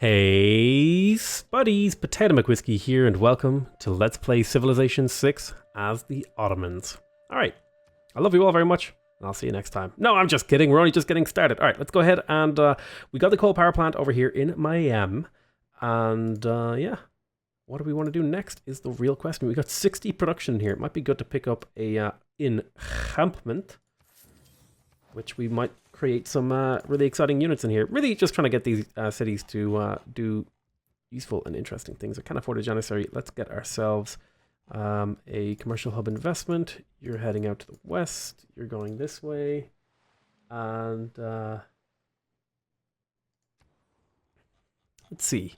Hey, Spuddies, Potatomcwhiskey here, and welcome to Let's Play Civilization 6 as the Ottomans. Alright, I love you all very much, and I'll see you next time. No, I'm just kidding, we're only just getting started. Alright, let's go ahead and we got the coal power plant over here in Miami, and yeah, what do we want to do next is the real question. We got 60 production here. It might be good to pick up a encampment, which we might create some really exciting units in here. Really just trying to get these cities to do useful and interesting things. I can't afford a janissary. Let's get ourselves a commercial hub investment. You're heading out to the west. You're going this way. And let's see.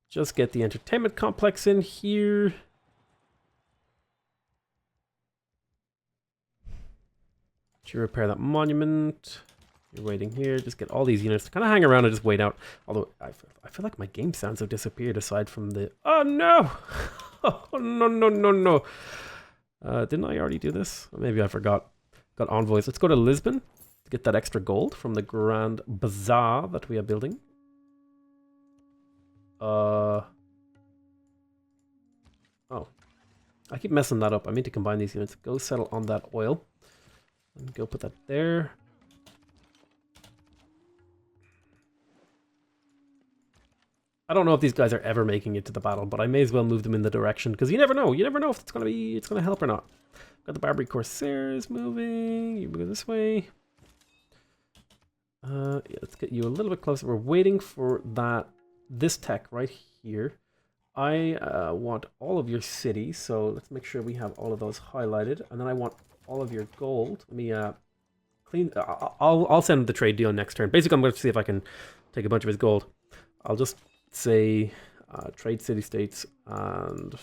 Just get the entertainment complex in here. To repair that monument. You're waiting here. Just get all these units to kind of hang around and just wait out. Although I feel like my game sounds have disappeared aside from the... Oh no! Oh no. Didn't I already do this? Or maybe I forgot. Got envoys. Let's go to Lisbon to get that extra gold from the Grand Bazaar that we are building. Oh. I keep messing that up. I mean to combine these units. Go settle on that oil. And go put that there. I don't know if these guys are ever making it to the battle, but I may as well move them in the direction because you never know. You never know if it's gonna help or not. Got the Barbary Corsairs moving. You move this way. Yeah, let's get you a little bit closer. We're waiting for this tech right here. I want all of your cities, so let's make sure we have all of those highlighted, and then I want all of your gold. Let me clean. I'll send the trade deal next turn. Basically, I'm going to see if I can take a bunch of his gold. I'll just say trade city-states and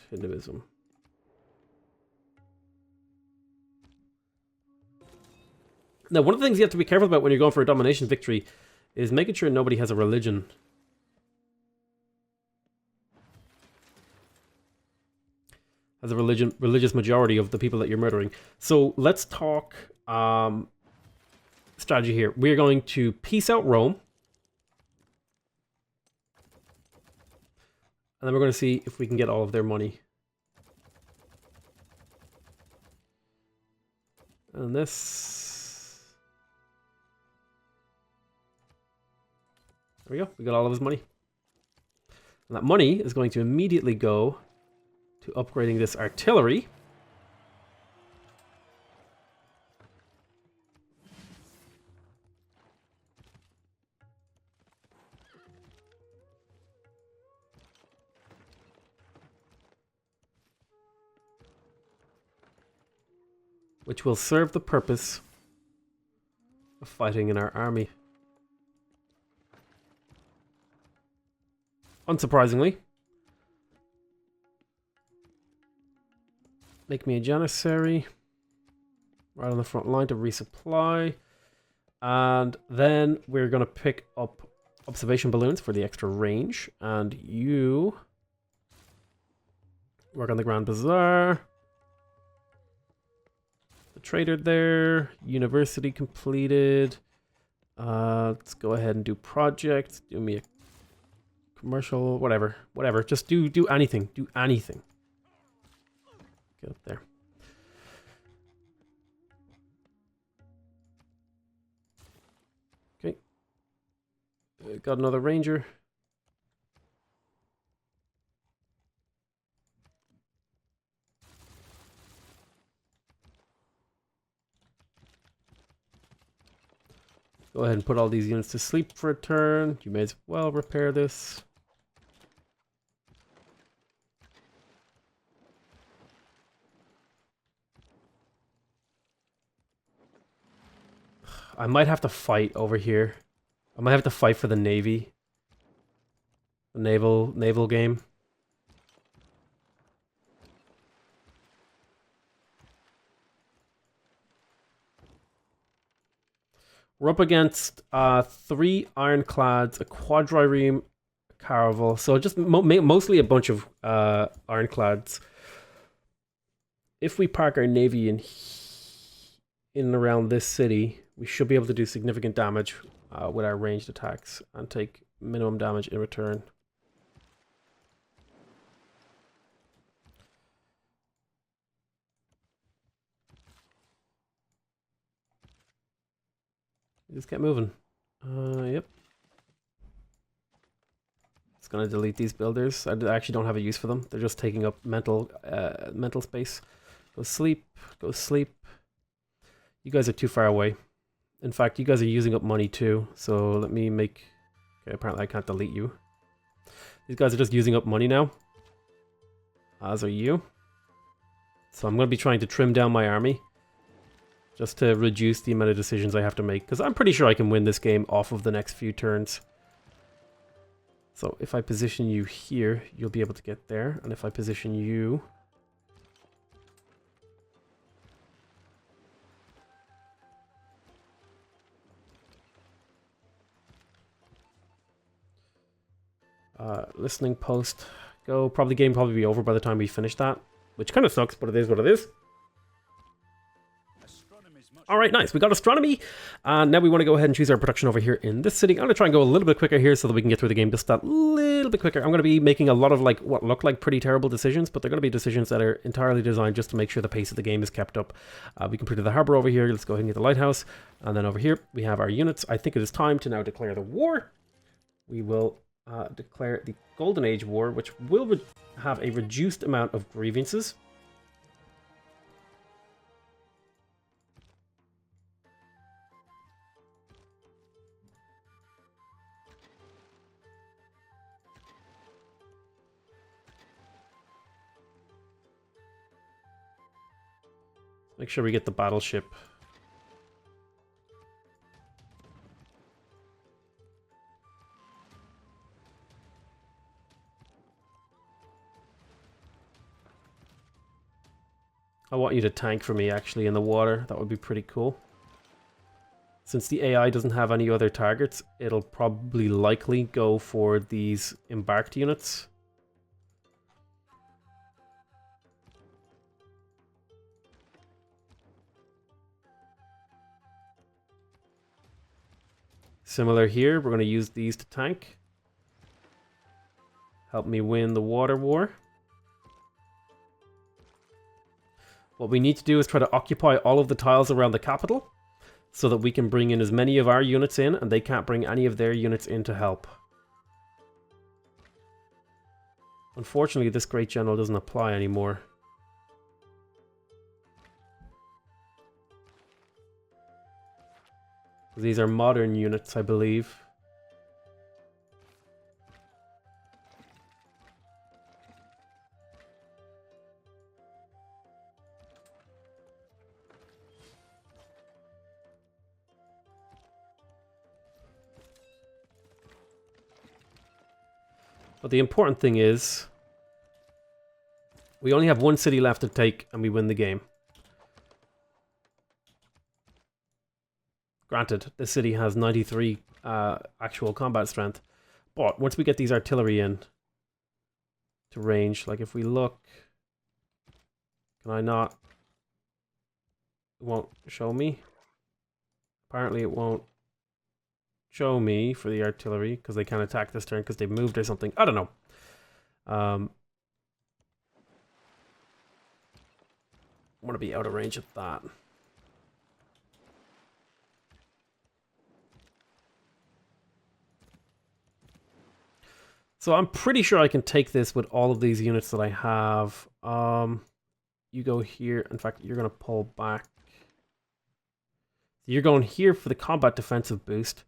Hinduism. Now, one of the things you have to be careful about when you're going for a domination victory is making sure nobody has a religion. As a religious majority of the people that you're murdering. So let's talk strategy here. We're going to peace out Rome. And then we're going to see if we can get all of their money. And this... There we go. We got all of his money. And that money is going to immediately go to upgrading this artillery. Which will serve the purpose of fighting in our army. Unsurprisingly. Make me a janissary right on the front line to resupply. And then we're going to pick up observation balloons for the extra range. And you work on the Grand Bazaar. The trader there. University completed. Let's go ahead and do projects. Do me a commercial, whatever. Just do anything. Do anything. Get up there. Okay. Got another ranger. Go ahead and put all these units to sleep for a turn. You may as well repair this. I might have to fight over here. I might have to fight for the navy. The naval game. We're up against 3 ironclads, a quadrireme, a caravel. So just mostly a bunch of ironclads. If we park our navy in and around this city, we should be able to do significant damage with our ranged attacks and take minimum damage in return. Just get moving. Yep. It's gonna delete these builders. I actually don't have a use for them. They're just taking up mental space. Go sleep. Go sleep. You guys are too far away. In fact, you guys are using up money too. So let me make... Okay, apparently I can't delete you. These guys are just using up money now. As are you. So I'm going to be trying to trim down my army. Just to reduce the amount of decisions I have to make. Because I'm pretty sure I can win this game off of the next few turns. So if I position you here, you'll be able to get there. And if I position you... listening post. Go. Probably game probably be over by the time we finish that. Which kind of sucks, but it is what it is. Alright, nice. We got astronomy. And now we want to go ahead and choose our production over here in this city. I'm going to try and go a little bit quicker here so that we can get through the game just that little bit quicker. I'm going to be making a lot of like what look like pretty terrible decisions, but they're going to be decisions that are entirely designed just to make sure the pace of the game is kept up. We completed the harbor over here. Let's go ahead and get the lighthouse. And then over here we have our units. I think it is time to now declare the war. We will declare the Golden Age War, which will have a reduced amount of grievances. Make sure we get the battleship. I want you to tank for me actually in the water. That would be pretty cool. Since the AI doesn't have any other targets, it'll probably likely go for these embarked units. Similar here, we're going to use these to tank. Help me win the water war. What we need to do is try to occupy all of the tiles around the capital so that we can bring in as many of our units in and they can't bring any of their units in to help. Unfortunately, this Great General doesn't apply anymore. These are modern units, I believe. But the important thing is, we only have one city left to take and we win the game. Granted, this city has 93 actual combat strength, but once we get these artillery in to range, like if we look, can I not? It won't show me. Apparently it won't show me for the artillery because they can't attack this turn because they moved or something. I don't know. I want to be out of range of that. So I'm pretty sure I can take this with all of these units that I have. You go here. In fact, you're going to pull back. You're going here for the combat defensive boost.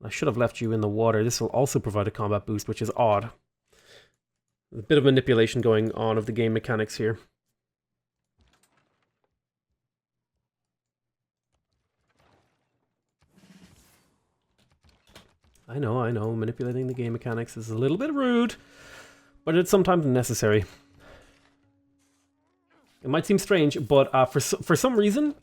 I should have left you in the water. This will also provide a combat boost, which is odd. There's a bit of manipulation going on of the game mechanics here. I know, manipulating the game mechanics is a little bit rude, but it's sometimes necessary. It might seem strange, but for some reason,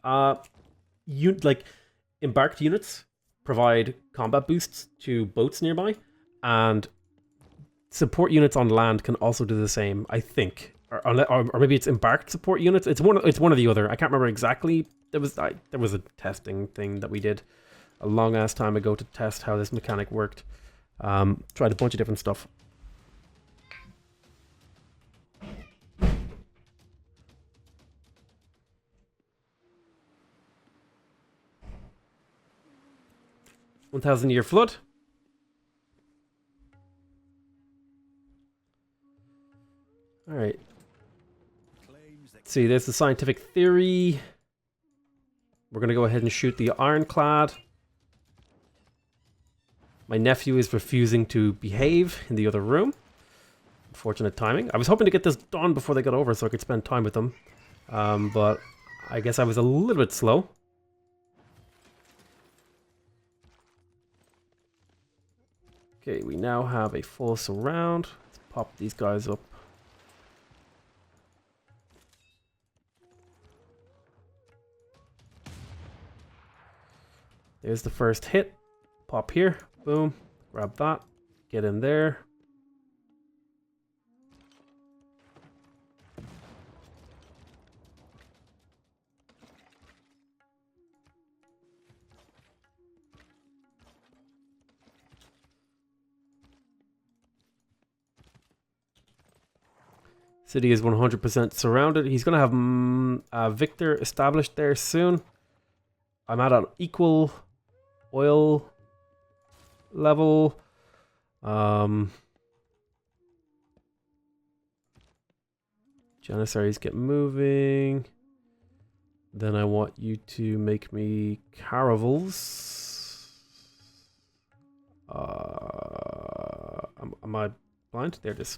embarked units provide combat boosts to boats nearby, and support units on land can also do the same, I think. or maybe it's embarked support units. It's one or the other. I can't remember exactly. There was a testing thing that we did a long ass time ago to test how this mechanic worked. Tried a bunch of different stuff. $1,000-year flood. All right. Let's see, there's the scientific theory. We're going to go ahead and shoot the ironclad. My nephew is refusing to behave in the other room. Unfortunate timing. I was hoping to get this done before they got over so I could spend time with them. But I guess I was a little bit slow. Okay, we now have a full surround. Let's pop these guys up. There's the first hit. Pop here. Boom. Grab that. Get in there. City is 100% surrounded. He's going to have Victor established there soon. I'm at an equal oil level. Janissaries get moving. Then I want you to make me caravels. Am I blind? There it is.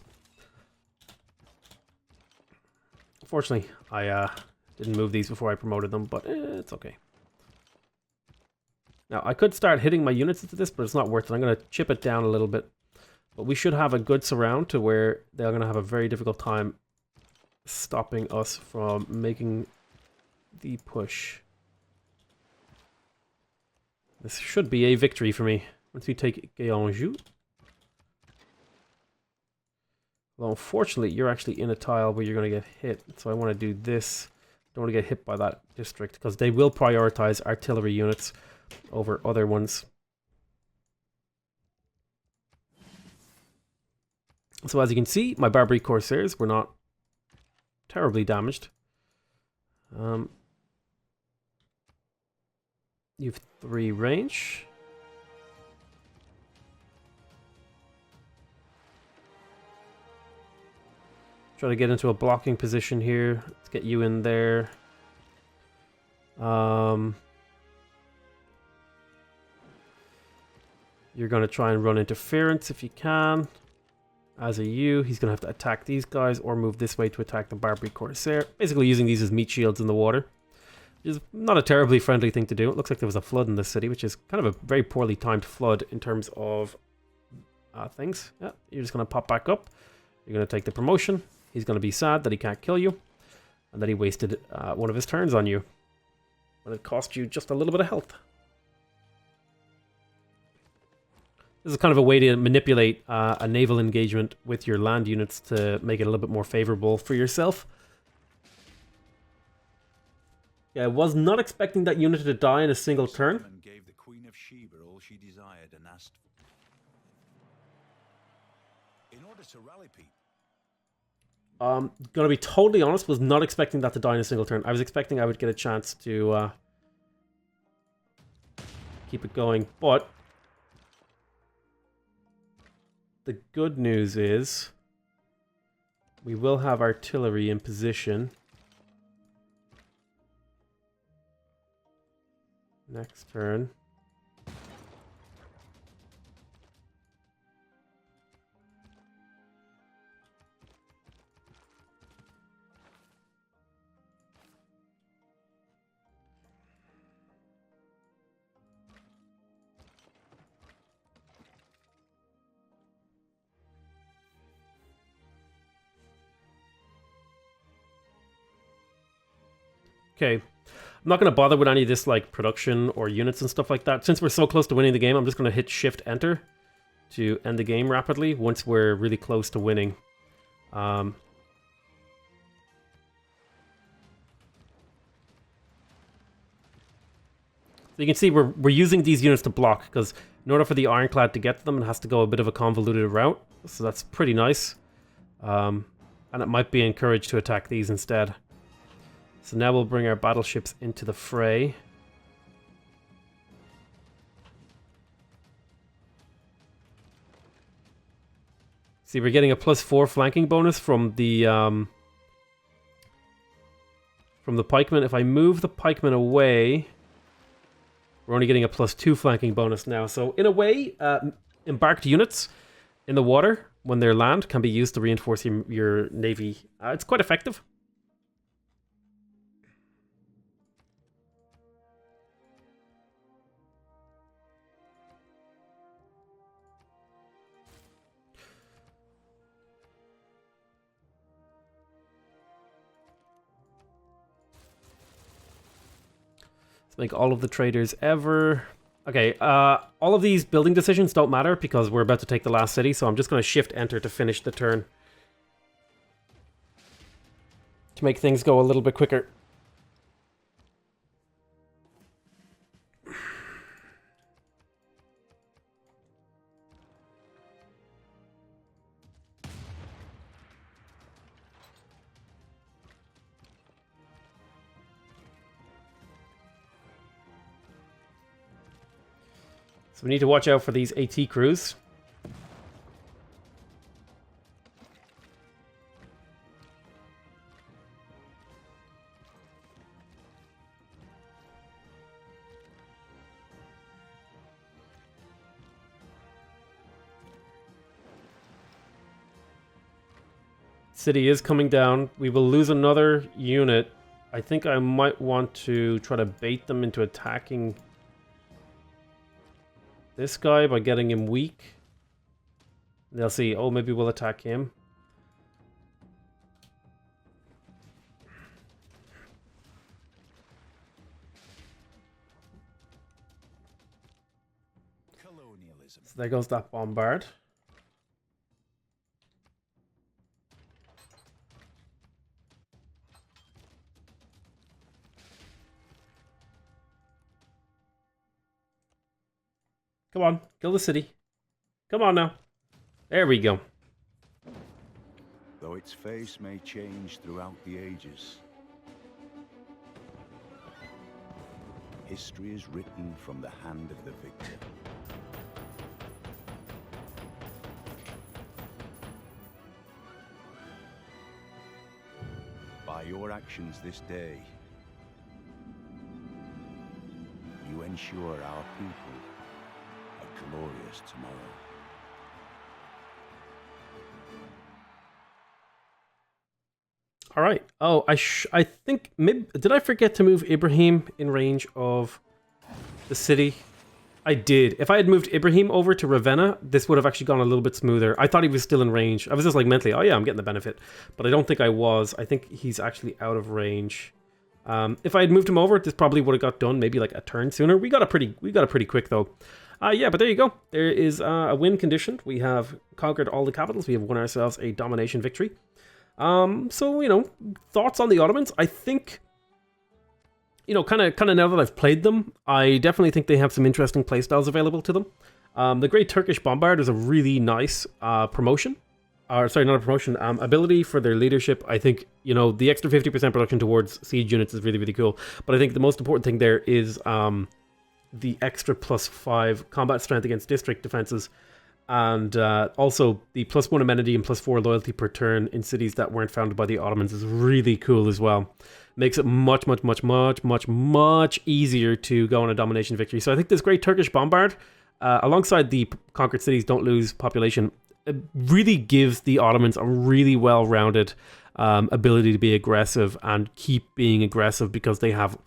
Unfortunately, I didn't move these before I promoted them, but it's okay. Now, I could start hitting my units into this, but it's not worth it. I'm going to chip it down a little bit. But we should have a good surround to where they're going to have a very difficult time stopping us from making the push. This should be a victory for me. Once we take Gayanjou. Well, unfortunately, you're actually in a tile where you're going to get hit. So I want to do this. Don't want to get hit by that district because they will prioritize artillery units over other ones. So as you can see, my Barbary Corsairs were not terribly damaged. You have 3 range. Try to get into a blocking position here. Let's get you in there. You're going to try and run interference if you can. As a U, he's going to have to attack these guys or move this way to attack the Barbary Corsair. Basically using these as meat shields in the water. Which is not a terribly friendly thing to do. It looks like there was a flood in this city, which is kind of a very poorly timed flood in terms of things. Yeah, you're just going to pop back up. You're going to take the promotion. He's going to be sad that he can't kill you. And that he wasted one of his turns on you. But it cost you just a little bit of health. This is kind of a way to manipulate a naval engagement with your land units to make it a little bit more favorable for yourself. Yeah, I was not expecting that unit to die in a single turn. Gave the Queen of Sheba all she desired and asked in order to rally people. Gonna be totally honest, was not expecting that to die in a single turn. I was expecting I would get a chance to keep it going, but the good news is we will have artillery in position next turn. Okay, I'm not going to bother with any of this like production or units and stuff like that. Since we're so close to winning the game, I'm just going to hit Shift Enter to end the game rapidly once we're really close to winning. So you can see we're using these units to block, because in order for the ironclad to get to them, it has to go a bit of a convoluted route. So that's pretty nice. And it might be encouraged to attack these instead. So now we'll bring our battleships into the fray. See, we're getting a +4 flanking bonus from the pikemen. If I move the pikemen away, we're only getting a +2 flanking bonus now. So in a way, embarked units in the water when they're land can be used to reinforce your navy. It's quite effective. Let's make all of the traders ever. Okay, all of these building decisions don't matter because we're about to take the last city, so I'm just going to shift enter to finish the turn. To make things go a little bit quicker. So we need to watch out for these AT crews. City is coming down. We will lose another unit. I think I might want to try to bait them into attacking this guy by getting him weak. They'll see, oh, maybe we'll attack him. Colonialism. So there goes that bombard. Come on, kill the city. Come on now. There we go. Though its face may change throughout the ages, history is written from the hand of the victor. By your actions this day, you ensure our people a glorious tomorrow. All right. Oh, I think maybe did I forget to move Ibrahim in range of the city? I did. If I had moved Ibrahim over to Ravenna, this would have actually gone a little bit smoother. I thought he was still in range. I was just like mentally, oh yeah, I'm getting the benefit, but I don't think I was. I think he's actually out of range. If I had moved him over, this probably would have got done maybe like a turn sooner. We got a pretty quick though. Yeah, but there you go. There is a win conditioned. We have conquered all the capitals. We have won ourselves a domination victory. So, you know, thoughts on the Ottomans? I think, you know, kind of now that I've played them, I definitely think they have some interesting playstyles available to them. The Great Turkish Bombard is a really nice promotion. Sorry, not a promotion, ability for their leadership. I think, you know, the extra 50% production towards siege units is really, really cool. But I think the most important thing there is the extra +5 combat strength against district defenses. And also the +1 amenity and +4 loyalty per turn in cities that weren't founded by the Ottomans is really cool as well. Makes it much easier to go on a domination victory. So I think this Great Turkish Bombard, alongside the conquered cities don't lose population, it really gives the Ottomans a really well-rounded ability to be aggressive and keep being aggressive because they have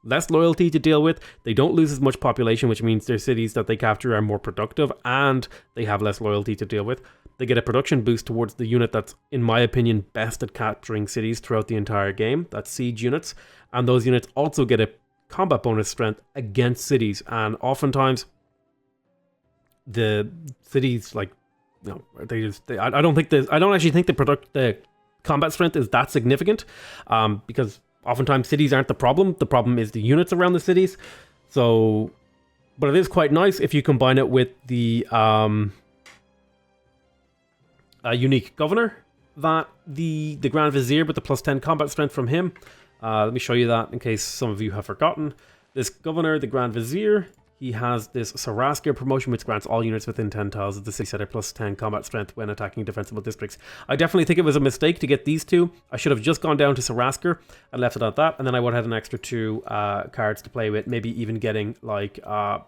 less loyalty to deal with. They don't lose as much population, which means their cities that they capture are more productive, and they have less loyalty to deal with. They get a production boost towards the unit that's, in my opinion, best at capturing cities throughout the entire game. That's siege units. And those units also get a combat bonus strength against cities. And oftentimes, the cities, like, no, I don't actually think the combat strength is that significant, because oftentimes cities aren't the problem. The problem is the units around the cities. So, but it is quite nice if you combine it with the unique governor, that the Grand Vizier with the +10 combat strength from him. Let me show you that in case some of you have forgotten. This governor, the Grand Vizier, he has this Saraskir promotion, which grants all units within 10 tiles of the city center +10 combat strength when attacking defensible districts. I definitely think it was a mistake to get these two. I should have just gone down to Saraskir and left it at that, and then I would have had an extra 2 cards to play with, maybe even getting like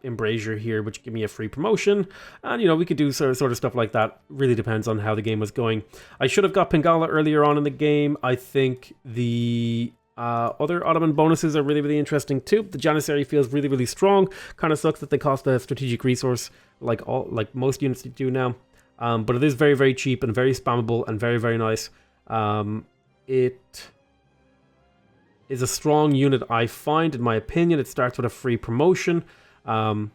Embrasure here, which give me a free promotion, and you know, we could do sort of stuff like that. Really depends on how the game was going. I should have got Pingala earlier on in the game. I think the other Ottoman bonuses are really, really interesting too. The Janissary feels really, really strong. Kind of sucks that they cost a strategic resource like most units do now. But it is very, very cheap and very spammable and very, very nice. It is a strong unit, I find, in my opinion. It starts with a free promotion. And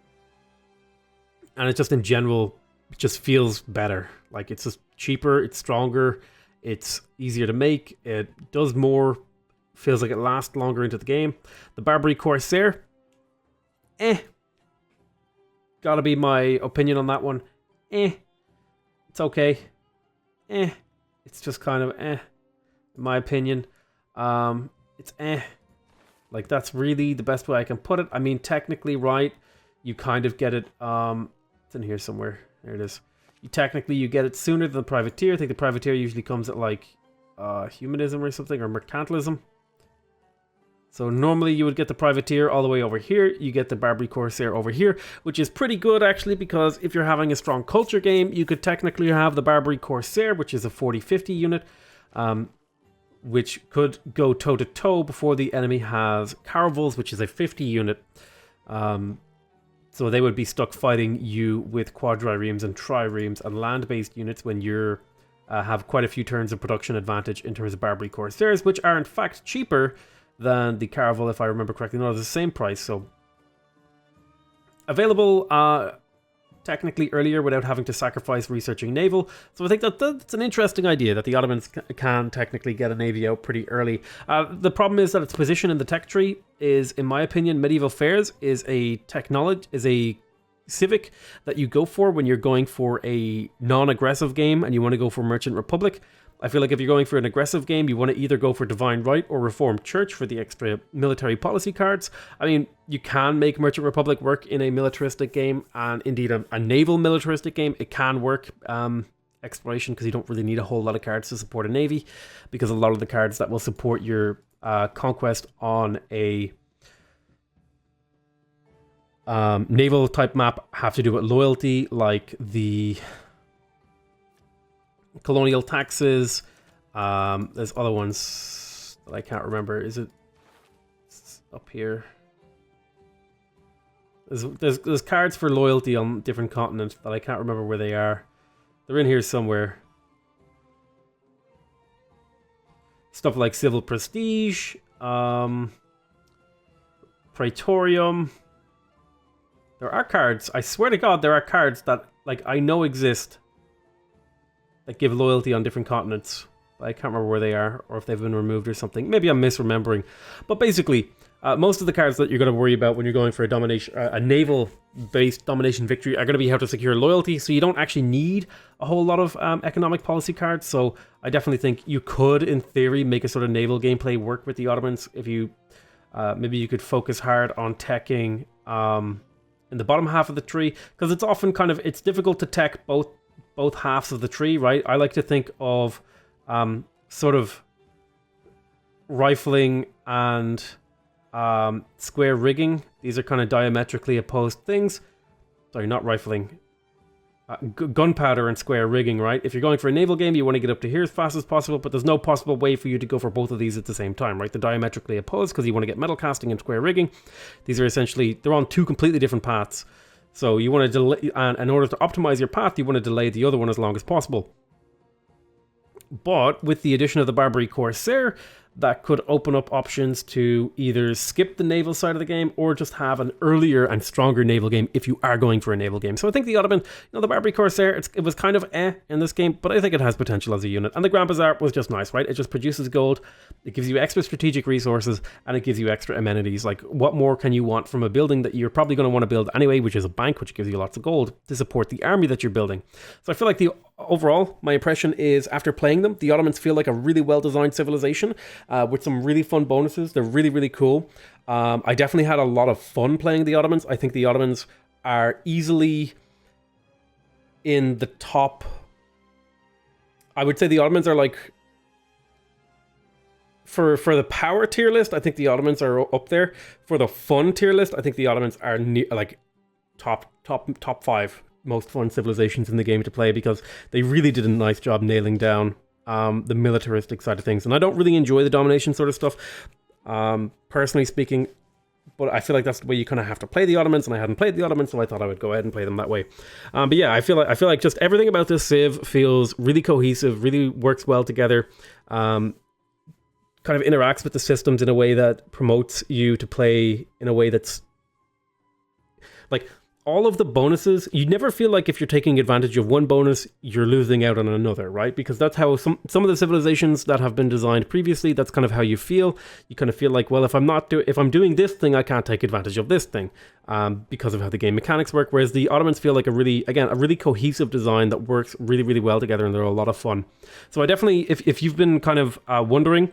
it just in general just feels better. Like, it's just cheaper, it's stronger, it's easier to make, it does more. Feels like it lasts longer into the game. The Barbary Corsair, gotta be my opinion on that one. It's okay. It's just kind of in my opinion. It's like, that's really the best way I can put it. I mean, technically, right, you kind of get it. It's in here somewhere. There it is. You get it sooner than the Privateer. I think the Privateer usually comes at like humanism or something, or mercantilism. So normally you would get the Privateer all the way over here. You get the Barbary Corsair over here, which is pretty good actually, because if you're having a strong culture game, you could technically have the Barbary Corsair, which is a 40-50 unit, which could go toe-to-toe before the enemy has Caravels, which is a 50 unit. So they would be stuck fighting you with quadriremes and triremes and land-based units when you're have quite a few turns of production advantage in terms of Barbary Corsairs, which are in fact cheaper than the Caravel, if I remember correctly. No, it's the same price. So available technically earlier without having to sacrifice researching naval. So I think that's an interesting idea, that the Ottomans can technically get a navy out pretty early. The problem is that its position in the tech tree is, in my opinion, medieval fairs is a civic that you go for when you're going for a non-aggressive game and you want to go for Merchant Republic. I feel like if you're going for an aggressive game, you want to either go for Divine Right or Reformed Church for the extra military policy cards. I mean, you can make Merchant Republic work in a militaristic game, and indeed a naval militaristic game. It can work exploration, because you don't really need a whole lot of cards to support a navy, because a lot of the cards that will support your conquest on a naval type map have to do with loyalty, like the colonial taxes. There's other ones that I can't remember. Is it up here? There's cards for loyalty on different continents that I can't remember where they are. They're in here somewhere. Stuff like civil prestige, praetorium. There are cards. I swear to God, there are cards that like I know exist that give loyalty on different continents. I can't remember where they are, or if they've been removed or something. Maybe I'm misremembering. But basically, most of the cards that you're going to worry about when you're going for a naval-based domination victory are going to be how to secure loyalty. So you don't actually need a whole lot of economic policy cards. So I definitely think you could, in theory, make a sort of naval gameplay work with the Ottomans if you maybe you could focus hard on teching in the bottom half of the tree, because it's often it's difficult to tech both halves of the tree, right? I like to think of sort of rifling and square rigging. These are kind of diametrically opposed things. Sorry, not rifling. Gunpowder and square rigging, right? If you're going for a naval game, you want to get up to here as fast as possible, but there's no possible way for you to go for both of these at the same time, right? They're diametrically opposed because you want to get metal casting and square rigging. These are essentially, they're on two completely different paths. So you want to delay, and in order to optimize your path, you want to delay the other one as long as possible. But with the addition of the Barbary Corsair, that could open up options to either skip the naval side of the game or just have an earlier and stronger naval game if you are going for a naval game. So I think the Ottoman, the Barbary Corsair, it was kind of in this game, but I think it has potential as a unit. And the Grand Bazaar was just nice, right? It just produces gold, it gives you extra strategic resources, and it gives you extra amenities. Like, what more can you want from a building that you're probably going to want to build anyway, which is a bank, which gives you lots of gold to support the army that you're building. So I feel like overall, my impression is, after playing them, the Ottomans feel like a really well-designed civilization with some really fun bonuses. They're really, really cool. I definitely had a lot of fun playing the Ottomans. I think the Ottomans are easily in the top. I would say the Ottomans are like, for the power tier list, I think the Ottomans are up there. For the fun tier list, I think the Ottomans are like top 5 most fun civilizations in the game to play, because they really did a nice job nailing down the militaristic side of things. And I don't really enjoy the domination sort of stuff, personally speaking, but I feel like that's the way you kind of have to play the Ottomans, and I hadn't played the Ottomans, so I thought I would go ahead and play them that way. But yeah, I feel like just everything about this civ feels really cohesive, really works well together, kind of interacts with the systems in a way that promotes you to play in a way that's like, all of the bonuses, you never feel like if you're taking advantage of one bonus, you're losing out on another, right? Because that's how some of the civilizations that have been designed previously, that's kind of how you feel. You kind of feel like, well, if I'm doing this thing, I can't take advantage of this thing, because of how the game mechanics work. Whereas the Ottomans feel like a really cohesive design that works really, really well together, and they're a lot of fun. So I definitely, if you've been kind of wondering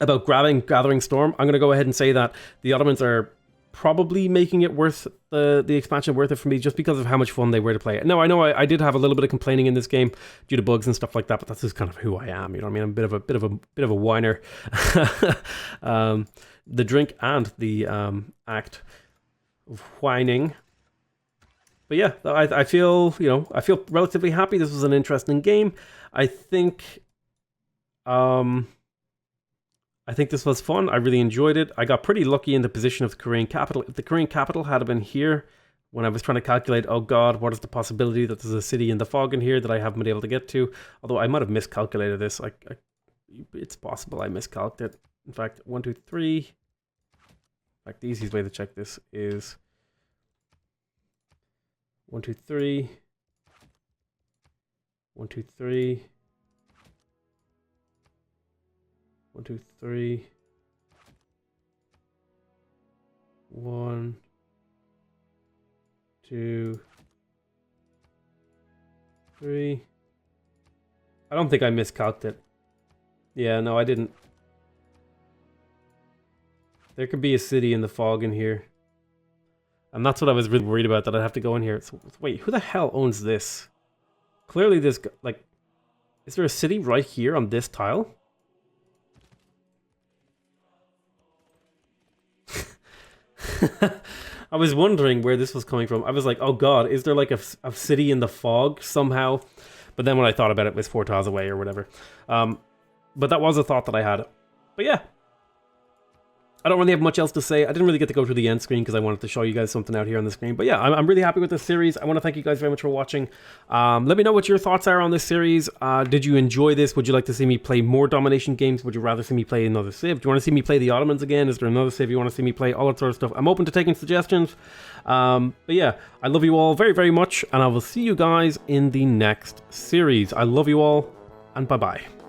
about Gathering Storm, I'm going to go ahead and say that the Ottomans are probably making it worth the expansion worth it for me, just because of how much fun they were to play. Now, I know I did have a little bit of complaining in this game due to bugs and stuff like that, but that's just kind of who I am. You know what I mean? I'm a bit of a whiner. The drink and the act of whining. But yeah, I feel relatively happy. This was an interesting game. I think this was fun. I really enjoyed it. I got pretty lucky in the position of the Korean capital. If the Korean capital had been here when I was trying to calculate, oh god, what is the possibility that there's a city in the fog in here that I haven't been able to get to? Although I might have miscalculated this. It's possible I miscalculated it. In fact, 1, 2, 3. In fact, the easiest way to check this is 1, 2, 3. 1, 2, 3. 1, 2, 3. 1, 2, 3. I don't think I miscalculated it. Yeah, no, I didn't. There could be a city in the fog in here. And that's what I was really worried about, that I'd have to go in here. So, wait, who the hell owns this? Clearly this, like, is there a city right here on this tile? I was wondering where this was coming from. I was like, oh god, is there like a city in the fog somehow? But then when I thought about it, it was 4 tiles away or whatever. But that was a thought that I had. But yeah, I don't really have much else to say. I didn't really get to go through the end screen because I wanted to show you guys something out here on the screen. But yeah, I'm really happy with this series. I want to thank you guys very much for watching. Let me know what your thoughts are on this series. Did you enjoy this? Would you like to see me play more domination games? Would you rather see me play another civ? Do you want to see me play the Ottomans again? Is there another civ you want to see me play? All that sort of stuff. I'm open to taking suggestions. But yeah, I love you all very, very much. And I will see you guys in the next series. I love you all, and bye-bye.